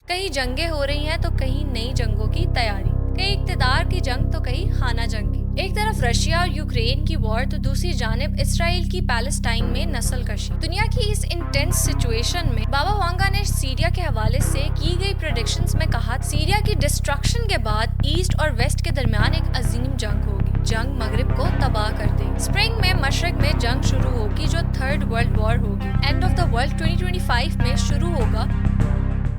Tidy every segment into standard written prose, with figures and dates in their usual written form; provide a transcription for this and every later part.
کہیں جنگیں ہو رہی ہیں تو کہیں نئی جنگوں کی تیاری، کہیں اقتدار کی جنگ تو کہیں خانہ جنگی۔ ایک طرف رشیا اور یوکرین کی وار تو دوسری جانب اسرائیل کی پیلسٹائن میں نسل کشی۔ دنیا کی اس انٹینس سچویشن میں بابا وانگا نے سیریا کے حوالے سے کی گئی پریڈکشنز میں کہا سیریا کی ڈسٹرکشن کے بعد ایسٹ اور ویسٹ کے درمیان ایک عظیم جنگ ہوگی۔ جنگ مغرب کو تباہ کر دے گی۔ اسپرنگ میں مشرق میں جنگ شروع ہوگی جو تھرڈ ورلڈ وار ہوگی۔ اینڈ آف دا ورلڈ 2025 میں شروع ہوگا۔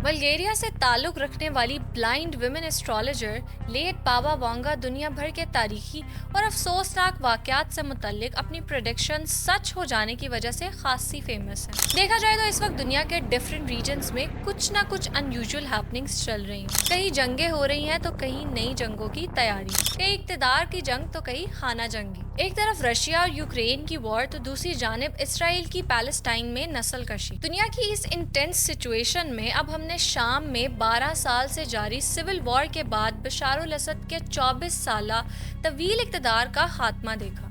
بلغیریا سے تعلق رکھنے والی بلائنڈ ویمن اسٹرالوجر لیٹ بابا وانگا دنیا بھر کے تاریخی اور افسوسناک واقعات سے متعلق اپنی پریڈکشن سچ ہو جانے کی وجہ سے خاصی فیمس ہے۔ دیکھا جائے تو اس وقت دنیا کے ڈیفرنٹ ریجنز میں کچھ نہ کچھ ان یوزول ہیپننگز چل رہی ہیں۔ کہیں جنگیں ہو رہی ہیں تو کہیں نئی جنگوں کی تیاری، کہیں اقتدار کی جنگ تو کہیں خانہ جنگی۔ ایک طرف رشیا اور یوکرین کی وار تو دوسری جانب اسرائیل کی پیلسٹائن میں نسل کشی۔ دنیا کی اس انٹینس سچویشن میں اب ہم نے شام میں 12 سال سے جاری سول وار کے بعد بشار الاسد کے 24 سالہ طویل اقتدار کا خاتمہ دیکھا۔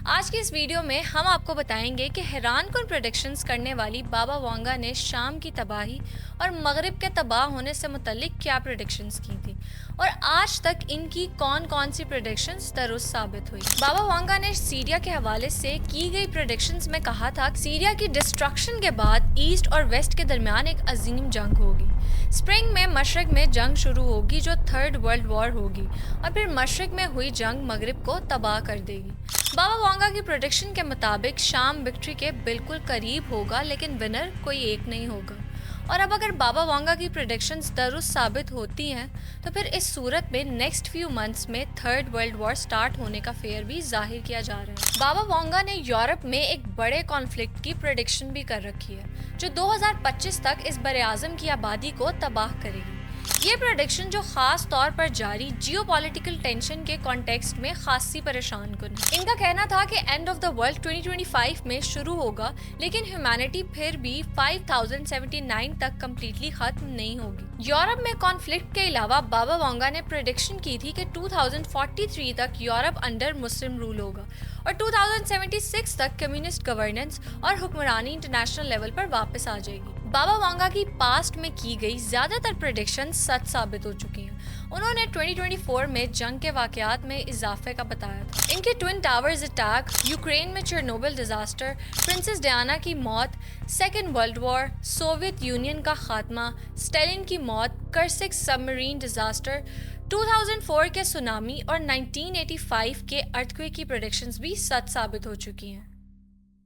آج کی اس ویڈیو میں ہم آپ کو بتائیں گے کہ حیران کن پریڈکشنز کرنے والی بابا وانگا نے شام کی تباہی اور مغرب کے تباہ ہونے سے متعلق کیا پریڈکشنز کی تھی اور آج تک ان کی کون کون سی پریڈکشنز درست ثابت ہوئی۔ بابا وانگا نے سیریا کے حوالے سے کی گئی پریڈکشنز میں کہا تھا کہ سیریا کی ڈسٹرکشن کے بعد ایسٹ اور ویسٹ کے درمیان ایک عظیم جنگ ہوگی۔ اسپرنگ میں مشرق میں جنگ شروع ہوگی جو تھرڈ ورلڈ وار ہوگی اور پھر مشرق میں ہوئی جنگ مغرب کو تباہ کر دے گی۔ بابا وانگا کی پریڈکشن کے مطابق شام وکٹری کے بالکل قریب ہوگا لیکن ونر کوئی ایک نہیں ہوگا۔ اور اب اگر بابا وانگا کی پریڈکشنز درست ثابت ہوتی ہیں تو پھر اس صورت میں نیکسٹ فیو منتھس میں تھرڈ ورلڈ وار سٹارٹ ہونے کا فیئر بھی ظاہر کیا جا رہا ہے۔ بابا وانگا نے یورپ میں ایک بڑے کانفلکٹ کی پریڈکشن بھی کر رکھی ہے جو 2025 تک اس براعظم کی آبادی کو تباہ کرے گی۔ یہ پریڈکشن جو خاص طور پر جاری جیو پولیٹیکل ٹینشن کے کانٹیکسٹ میں خاصی پریشان کن ہے۔ ان کا کہنا تھا کہ اینڈ آف دا ورلڈ 2025 میں شروع ہوگا لیکن ہیومینٹی پھر بھی 5079 تک کمپلیٹلی ختم نہیں ہوگی۔ یورپ میں کانفلکٹ کے علاوہ بابا وانگا نے پریڈکشن کی تھی کہ 2043 تک یورپ انڈر مسلم رول ہوگا اور 2076 تک کمیونسٹ گورننس اور حکمرانی انٹرنیشنل لیول پر واپس آ جائے گی۔ بابا وانگا کی پاسٹ میں کی گئی زیادہ تر پریڈکشن سچ ثابت ہو چکی ہیں۔ انہوں نے 2024 میں جنگ کے واقعات میں اضافے کا بتایا تھا۔ ان کے ٹوئن ٹاورز اٹیک، یوکرین میں چرنوبل ڈیزاسٹر، پرنسس ڈیانا کی موت، second world war, Soviet Union کا خاتمہ، اسٹالن کی موت، کرسک سب مرین ڈیزاسٹر، 2004 کے سونامی اور 1985 کے ارتھ کویک کی پریڈکشنز بھی سچ ثابت ہو چکی ہیں۔